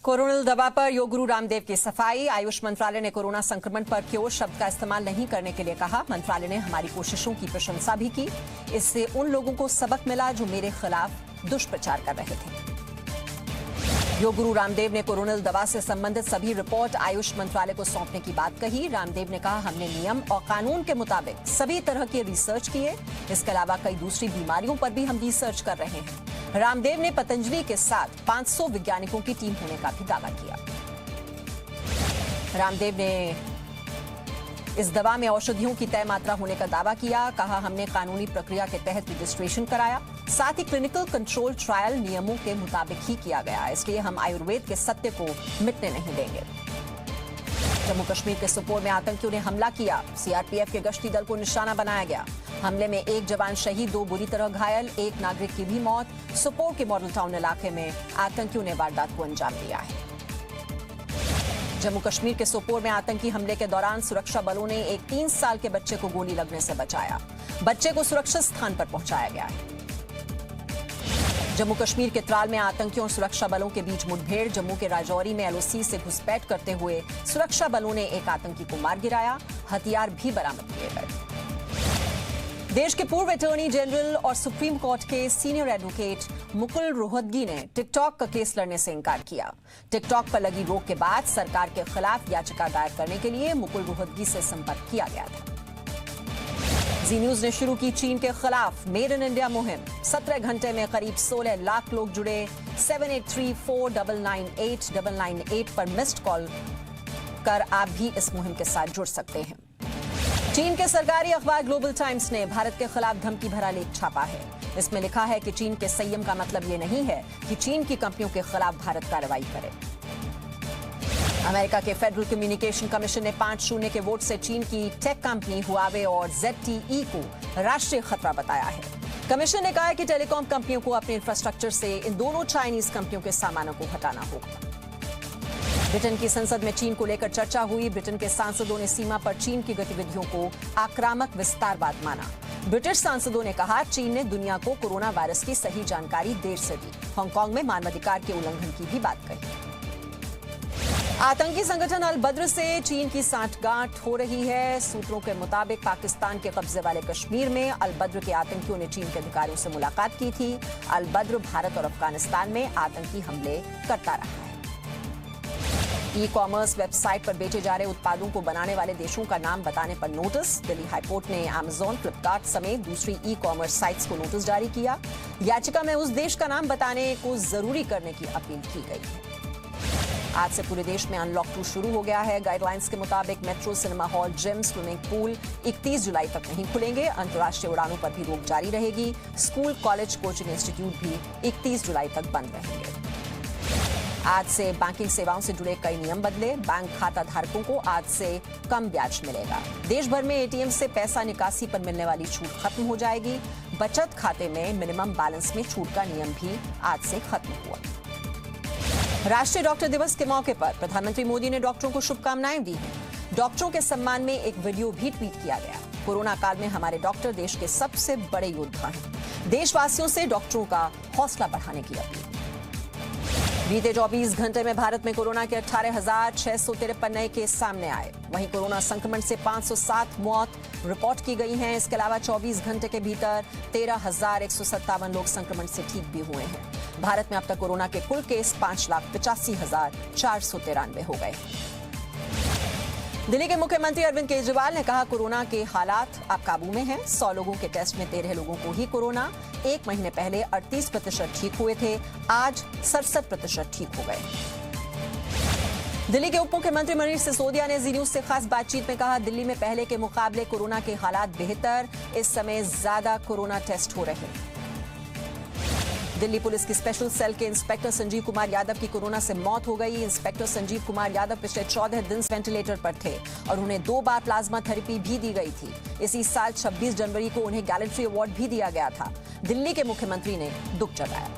Coronal दवा पर योग गुरु रामदेव की सफाई। आयुष मंत्रालय ने कोरोना संक्रमण पर क्योर शब्द का इस्तेमाल नहीं करने के लिए कहा। मंत्रालय ने हमारी कोशिशों की प्रशंसा भी की। इससे उन लोगों को सबक मिला जो मेरे खिलाफ दुष्प्रचार कर रहे थे। योग गुरु रामदेव ने कोरोनल दवा से संबंधित सभी रिपोर्ट आयुष मंत्रालय को सौंपने की बात कही। रामदेव ने कहा, हमने नियम और कानून के मुताबिक सभी तरह के रिसर्च किए। इसके अलावा कई दूसरी बीमारियों पर भी हम रिसर्च कर रहे हैं। रामदेव ने पतंजलि के साथ 500 वैज्ञानिकों की टीम होने का भी दावा किया। रामदेव ने इस दवा में औषधियों की तय मात्रा होने का दावा किया। कहा, हमने कानूनी प्रक्रिया के तहत रजिस्ट्रेशन कराया, साथ ही क्लिनिकल कंट्रोल ट्रायल नियमों के मुताबिक ही किया गया। इसलिए हम आयुर्वेद के सत्य को मिटने नहीं देंगे। जम्मू कश्मीर के सोपोर में आतंकियों ने हमला किया। सीआरपीएफ के गश्ती दल को निशाना बनाया गया। हमले में एक जवान शहीद, 2 बुरी तरह घायल, एक नागरिक की भी मौत। सोपोर के मॉडल टाउन इलाके में आतंकियों ने वारदात को अंजाम दिया है। जम्मू कश्मीर के सोपोर में आतंकी हमले के दौरान सुरक्षा बलों ने एक 3 साल के बच्चे को गोली लगने से बचाया। बच्चे को सुरक्षित स्थान पर पहुंचाया गया है। जम्मू कश्मीर के त्राल में आतंकियों और सुरक्षा बलों के बीच मुठभेड़। जम्मू के राजौरी में एलओसी से घुसपैठ करते हुए सुरक्षा बलों ने एक आतंकी को मार गिराया। हथियार भी बरामद किए गए। देश के पूर्व अटॉर्नी जनरल और सुप्रीम कोर्ट के सीनियर एडवोकेट मुकुल रोहतगी ने टिकटॉक का केस लड़ने से इनकार किया। टिकटॉक पर लगी रोक के बाद सरकार के खिलाफ याचिका दायर करने के लिए मुकुल रोहतगी से संपर्क किया गया था। जी न्यूज ने शुरू की चीन के खिलाफ मेड इन इंडिया मुहिम। 17 घंटे में करीब 16 लाख लोग जुड़े। 7834998998 पर मिस्ड कॉल कर आप भी इस मुहिम के साथ जुड़ सकते हैं। चीन के सरकारी अखबार ग्लोबल टाइम्स ने भारत के खिलाफ धमकी भरा लेख छापा है। इसमें लिखा है कि चीन के संयम का मतलब ये नहीं है कि चीन की कंपनियों के खिलाफ भारत कार्रवाई करे। अमेरिका के फेडरल कम्युनिकेशन कमीशन ने 5-0 के वोट से चीन की टेक कंपनी हुआवे और ZTE को राष्ट्रीय खतरा बताया है। कमीशन ने कहा है कि टेलीकॉम कंपनियों को अपने इंफ्रास्ट्रक्चर से इन दोनों चाइनीज कंपनियों के सामानों को हटाना होगा। ब्रिटेन की संसद में चीन को लेकर चर्चा हुई। ब्रिटेन के सांसदों ने सीमा पर चीन की गतिविधियों को आक्रामक विस्तारवाद माना। ब्रिटिश सांसदों ने कहा, चीन ने दुनिया को कोरोना वायरस की सही जानकारी देर से दी। हांगकांग में मानवाधिकार के उल्लंघन की भी बात कही। आतंकी संगठन अल बद्र से चीन की सांठगांठ हो रही है। सूत्रों के मुताबिक पाकिस्तान के कब्जे वाले कश्मीर में अल बद्र के आतंकियों ने चीन के अधिकारियों से मुलाकात की थी। अल बद्र भारत और अफगानिस्तान में आतंकी हमले करता रहा है। ई कॉमर्स वेबसाइट पर बेचे जा रहे उत्पादों को बनाने वाले देशों का नाम बताने पर नोटिस। दिल्ली हाईकोर्ट ने अमेजॉन, फ्लिपकार्ट समेत दूसरी ई कॉमर्स साइट्स को नोटिस जारी किया। याचिका में उस देश का नाम बताने को जरूरी करने की अपील की गई है। आज से पूरे देश में अनलॉक 2 शुरू हो गया है। गाइडलाइंस के मुताबिक metro, cinema hall, gym, swimming pool 31 जुलाई तक नहीं खुलेंगे। अंतर्राष्ट्रीय उड़ानों पर भी रोक जारी रहेगी। स्कूल, कॉलेज, कोचिंग इंस्टीट्यूट भी 31 जुलाई तक बंद रहेंगे। आज से बैंकिंग सेवाओं से जुड़े कई नियम बदले। बैंक खाता धारकों को आज से कम ब्याज मिलेगा। देश भर में एटीएम से पैसा निकासी पर मिलने वाली छूट खत्म हो जाएगी। बचत खाते में मिनिमम बैलेंस में छूट का नियम भी आज से खत्म हुआ। राष्ट्रीय डॉक्टर दिवस के मौके पर प्रधानमंत्री मोदी ने डॉक्टरों को शुभकामनाएं दी हैं। डॉक्टरों के सम्मान में एक वीडियो भी ट्वीट किया गया। कोरोना काल में हमारे डॉक्टर देश के सबसे बड़े योद्धा हैं। देशवासियों से डॉक्टरों का हौसला बढ़ाने की अपील। बीते 24 घंटे में भारत में कोरोना के 18,653 नए केस सामने आए। वहीं कोरोना संक्रमण से 507 मौत रिपोर्ट की गई हैं। इसके अलावा 24 घंटे के भीतर 13,157 लोग संक्रमण से ठीक भी हुए हैं। भारत में अब तक कोरोना के कुल केस 5,85,493 हो गए। दिल्ली के मुख्यमंत्री अरविंद केजरीवाल ने कहा, कोरोना के हालात अब काबू में हैं। 100 लोगों के टेस्ट में 13 लोगों को ही कोरोना। 1 महीने पहले 38% ठीक हुए थे, आज 67% ठीक हो गए। दिल्ली के उप मुख्यमंत्री मनीष सिसोदिया ने जी न्यूज से खास बातचीत में कहा, दिल्ली में पहले के मुकाबले कोरोना के हालात बेहतर। इस समय ज्यादा कोरोना टेस्ट हो रहे हैं। दिल्ली पुलिस की स्पेशल सेल के इंस्पेक्टर संजीव कुमार यादव की कोरोना से मौत हो गई। इंस्पेक्टर संजीव कुमार यादव पिछले 14 दिन वेंटिलेटर पर थे और उन्हें 2 बार प्लाज्मा थेरेपी भी दी गई थी। इसी साल 26 जनवरी को उन्हें गैलेंट्री अवार्ड भी दिया गया था। दिल्ली के मुख्यमंत्री ने दुख जताया।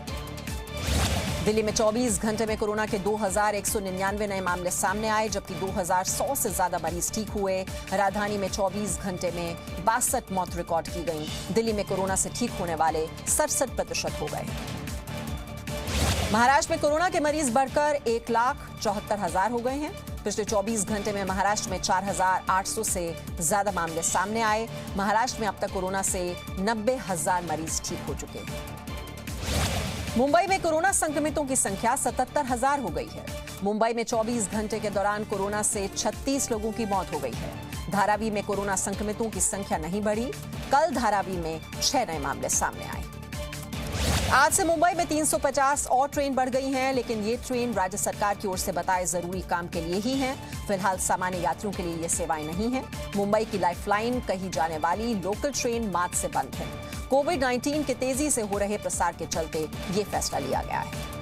दिल्ली में 24 घंटे में कोरोना के 2,199 नए मामले सामने आए, जबकि 2,100 से ज्यादा मरीज ठीक हुए। राजधानी में 24 घंटे में 62 मौत रिकॉर्ड की गई। दिल्ली में कोरोना से ठीक होने वाले 67% हो गए। महाराष्ट्र में कोरोना के मरीज बढ़कर 1,74,000 हो गए हैं। पिछले 24 घंटे में महाराष्ट्र में 4,800 से ज्यादा मामले सामने आए। महाराष्ट्र में अब तक कोरोना से 90,000 मरीज ठीक हो चुके हैं। मुंबई में कोरोना संक्रमितों की संख्या 77,000 हो गई है। मुंबई में 24 घंटे के दौरान कोरोना से 36 लोगों की मौत हो गई है। धारावी में कोरोना संक्रमितों की संख्या नहीं बढ़ी। कल धारावी में 6 नए मामले सामने आए। आज से मुंबई में 350 और ट्रेन बढ़ गई हैं, लेकिन ये ट्रेन राज्य सरकार की ओर से बताए जरूरी काम के लिए ही हैं। फिलहाल सामान्य यात्रियों के लिए ये सेवाएं नहीं हैं। मुंबई की लाइफलाइन कही जाने वाली लोकल ट्रेन मार्च से बंद है। कोविड-19 के तेजी से हो रहे प्रसार के चलते ये फैसला लिया गया है।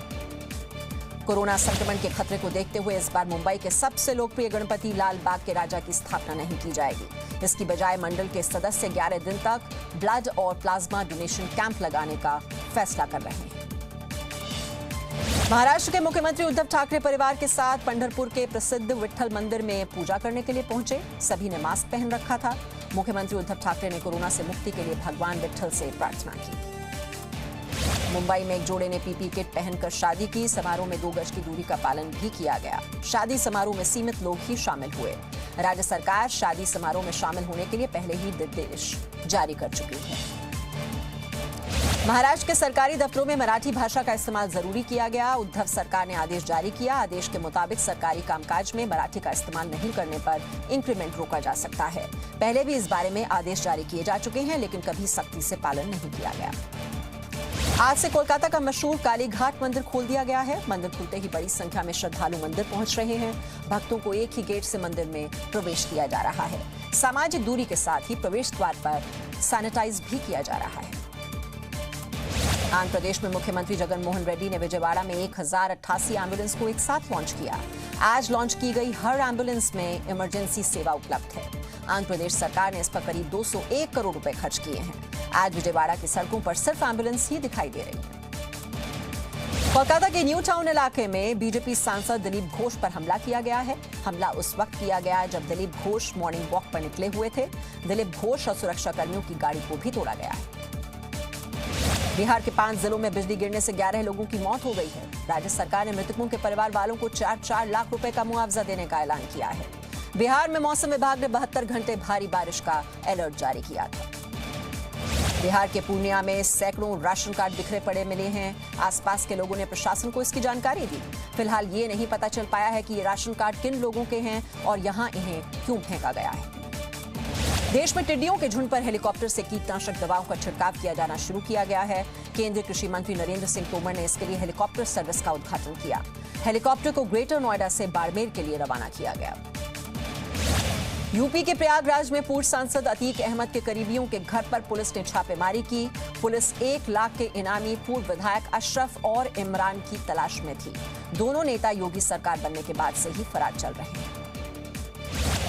कोरोना संक्रमण के खतरे को देखते हुए इस बार मुंबई के सबसे लोकप्रिय गणपति लाल बाग के राजा की स्थापना नहीं की जाएगी। इसकी बजाय मंडल के सदस्य 11 दिन तक ब्लड और प्लाज्मा डोनेशन कैंप लगाने का फैसला कर रहे हैं। महाराष्ट्र के मुख्यमंत्री उद्धव ठाकरे परिवार के साथ पंढरपुर के प्रसिद्ध विट्ठल मंदिर में पूजा करने के लिए पहुंचे। सभी ने मास्क पहन रखा था। मुख्यमंत्री उद्धव ठाकरे ने कोरोना से मुक्ति के लिए भगवान विट्ठल से प्रार्थना की। मुंबई में एक जोड़े ने पीपी किट पहनकर शादी की। समारोह में 2 गज की दूरी का पालन भी किया गया। शादी समारोह में सीमित लोग ही शामिल हुए। राज्य सरकार शादी समारोह में शामिल होने के लिए पहले ही निर्देश जारी कर चुकी है। महाराष्ट्र के सरकारी दफ्तरों में मराठी भाषा का इस्तेमाल जरूरी किया गया। उद्धव सरकार ने आदेश जारी किया। आदेश के मुताबिक सरकारी कामकाज में मराठी का इस्तेमाल नहीं करने पर इंक्रीमेंट रोका जा सकता है। पहले भी इस बारे में आदेश जारी किए जा चुके हैं, लेकिन कभी सख्ती से पालन नहीं किया गया। आज से कोलकाता का मशहूर कालीघाट मंदिर खोल दिया गया है। मंदिर खुलते ही बड़ी संख्या में श्रद्धालु मंदिर पहुंच रहे हैं। भक्तों को एक ही गेट से मंदिर में प्रवेश दिया जा रहा है। सामाजिक दूरी के साथ ही प्रवेश द्वार पर सैनिटाइज भी किया जा रहा है। आंध्र प्रदेश में मुख्यमंत्री जगनमोहन रेड्डी ने विजयवाड़ा में 1088 एम्बुलेंस को एक साथ लॉन्च किया। आज लॉन्च की गई हर एम्बुलेंस में इमरजेंसी सेवा उपलब्ध है। आंध्र प्रदेश सरकार ने इस पर करीब 201 करोड़ रुपए खर्च किए हैं। आज विजयवाड़ा की सड़कों पर सिर्फ एम्बुलेंस ही दिखाई दे रही है। कोलकाता के न्यू टाउन इलाके में बीजेपी सांसद दिलीप घोष पर हमला किया गया है। हमला उस वक्त किया गया जब दिलीप घोष मॉर्निंग वॉक पर निकले हुए थे। दिलीप घोष और सुरक्षा कर्मियों की गाड़ी को भी तोड़ा गया है। बिहार के 5 जिलों में बिजली गिरने से 11 लोगों की मौत हो गई है। राज्य सरकार ने मृतकों के परिवार वालों को 4-4 लाख रुपए का मुआवजा देने का ऐलान किया है। बिहार में मौसम विभाग ने 72 घंटे भारी बारिश का अलर्ट जारी किया था। बिहार के पूर्णिया में सैकड़ों राशन कार्ड बिखरे पड़े मिले हैं। आसपास के लोगों ने प्रशासन को इसकी जानकारी दी। फिलहाल ये नहीं पता चल पाया है कि ये राशन कार्ड किन लोगों के हैं और यहाँ इन्हें क्यों फेंका गया है। देश में टिड्डियों के झुंड पर हेलीकॉप्टर से कीटनाशक दवाओं का छिड़काव किया जाना शुरू किया गया है। केंद्रीय कृषि मंत्री नरेंद्र सिंह तोमर ने इसके लिए हेलीकॉप्टर सर्विस का उद्घाटन किया। हेलीकॉप्टर को ग्रेटर नोएडा से बाड़मेर के लिए रवाना किया गया। यूपी के प्रयागराज में पूर्व सांसद अतीक अहमद के करीबियों के घर पर पुलिस ने छापेमारी की। पुलिस 1 लाख के इनामी पूर्व विधायक अशरफ और इमरान की तलाश में थी। दोनों नेता योगी सरकार बनने के बाद से ही फरार चल रहे हैं।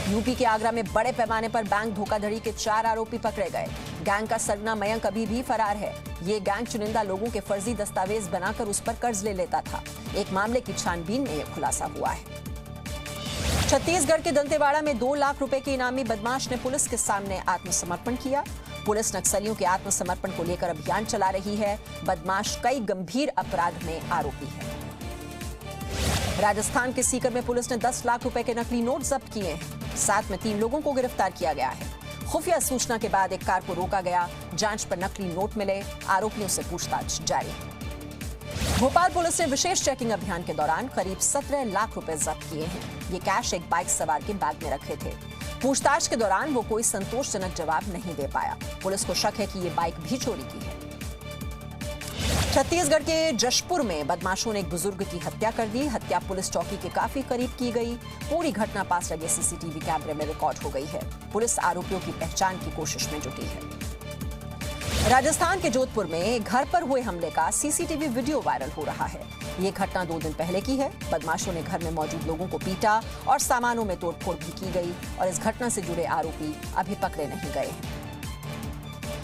यूपी के आगरा में बड़े पैमाने पर बैंक धोखाधड़ी के 4 आरोपी पकड़े गए। गैंग का सरगना मयंक अभी भी फरार है। ये गैंग चुनिंदा लोगों के फर्जी दस्तावेज बनाकर उस पर कर्ज ले लेता था। एक मामले की छानबीन में यह खुलासा हुआ है। छत्तीसगढ़ के दंतेवाड़ा में 2 लाख रुपए के इनामी बदमाश ने पुलिस के सामने आत्मसमर्पण किया। पुलिस नक्सलियों के आत्मसमर्पण को लेकर अभियान चला रही है। बदमाश कई गंभीर अपराध में आरोपी है। राजस्थान के सीकर में पुलिस ने 10 लाख रुपए के नकली नोट जब्त किए हैं। साथ में 3 लोगों को गिरफ्तार किया गया है। खुफिया सूचना के बाद एक कार को रोका गया। जांच पर नकली नोट मिले। आरोपियों से पूछताछ जारी। भोपाल पुलिस ने विशेष चेकिंग अभियान के दौरान करीब 17 लाख रुपए जब्त किए हैं। ये कैश एक बाइक सवार के बैग में रखे थे। पूछताछ के दौरान वो कोई संतोषजनक जवाब नहीं दे पाया। पुलिस को शक है कि ये बाइक भी चोरी की है। छत्तीसगढ़ के जशपुर में बदमाशों ने एक बुजुर्ग की हत्या कर दी। हत्या पुलिस चौकी के काफी करीब की गई। पूरी घटना पास लगे सीसीटीवी कैमरे में रिकॉर्ड हो गई है। पुलिस आरोपियों की पहचान की कोशिश में जुटी है। राजस्थान के जोधपुर में घर पर हुए हमले का सीसीटीवी वीडियो वायरल हो रहा है। ये घटना 2 दिन पहले की है। बदमाशों ने घर में मौजूद लोगों को पीटा और सामानों में तोड़फोड़ भी की गई और इस घटना से जुड़े आरोपी अभी पकड़े नहीं गए हैं।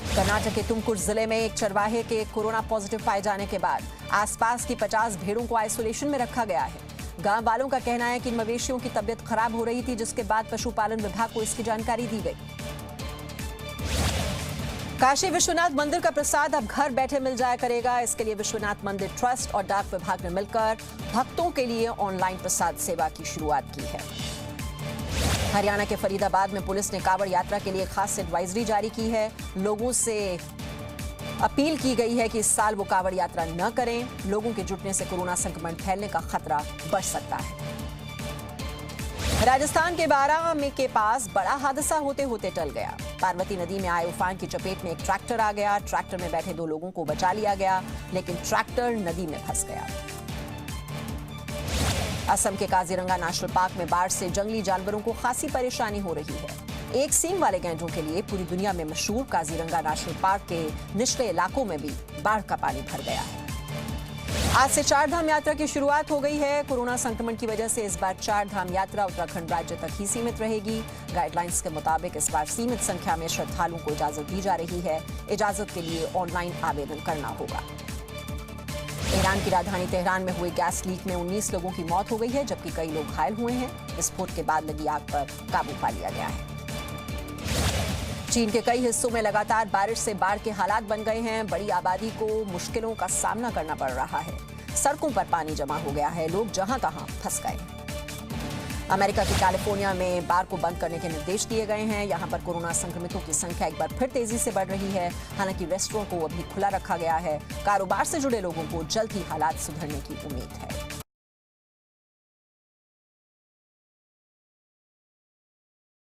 कर्नाटक के तुमकुर जिले में एक चरवाहे के कोरोना पॉजिटिव पाए जाने के बाद आसपास की 50 भेड़ों को आइसोलेशन में रखा गया है। गांव वालों का कहना है कि इन मवेशियों की तबीयत खराब हो रही थी, जिसके बाद पशुपालन विभाग को इसकी जानकारी दी गई। काशी विश्वनाथ मंदिर का प्रसाद अब घर बैठे मिल जाया करेगा। इसके लिए विश्वनाथ मंदिर ट्रस्ट और डाक विभाग ने मिलकर भक्तों के लिए ऑनलाइन प्रसाद सेवा की शुरुआत की है। हरियाणा के फरीदाबाद में पुलिस ने कांवड़ यात्रा के लिए खास एडवाइजरी जारी की है। लोगों से अपील की गई है कि इस साल वो कांवड़ यात्रा न करें। लोगों के जुटने से कोरोना संक्रमण फैलने का खतरा बढ़ सकता है। राजस्थान के बारां में के पास बड़ा हादसा होते होते टल गया। पार्वती नदी में आए उफान की चपेट में एक ट्रैक्टर आ गया। ट्रैक्टर में बैठे 2 लोगों को बचा लिया गया, लेकिन ट्रैक्टर नदी में फंस गया। असम के काजीरंगा नेशनल पार्क में बाढ़ से जंगली जानवरों को खासी परेशानी हो रही है। एक सींग वाले गैंडों के लिए पूरी दुनिया में मशहूर काजीरंगा नेशनल पार्क के निचले इलाकों में भी बाढ़ का पानी भर गया है। आज से 4 धाम यात्रा की शुरुआत हो गई है। कोरोना संक्रमण की वजह से इस बार 4 धाम यात्रा उत्तराखंड राज्य तक ही सीमित रहेगी। गाइडलाइंस के मुताबिक इस बार सीमित संख्या में श्रद्धालुओं को इजाजत दी जा रही है। इजाजत के लिए ऑनलाइन आवेदन करना होगा। ईरान की राजधानी तेहरान में हुए गैस लीक में 19 लोगों की मौत हो गई है, जबकि कई लोग घायल हुए हैं। विस्फोट के बाद लगी आग पर काबू पा लिया गया है। चीन के कई हिस्सों में लगातार बारिश से बाढ़ के हालात बन गए हैं। बड़ी आबादी को मुश्किलों का सामना करना पड़ रहा है। सड़कों पर पानी जमा हो गया है। लोग जहां तहां फंस गए हैं। अमेरिका के कैलिफोर्निया में बार को बंद करने के निर्देश दिए गए हैं। यहां पर कोरोना संक्रमितों की संख्या एक बार फिर तेजी से बढ़ रही है। हालांकि रेस्टोरेंट को अभी खुला रखा गया है। कारोबार से जुड़े लोगों को जल्द ही हालात सुधरने की उम्मीद है।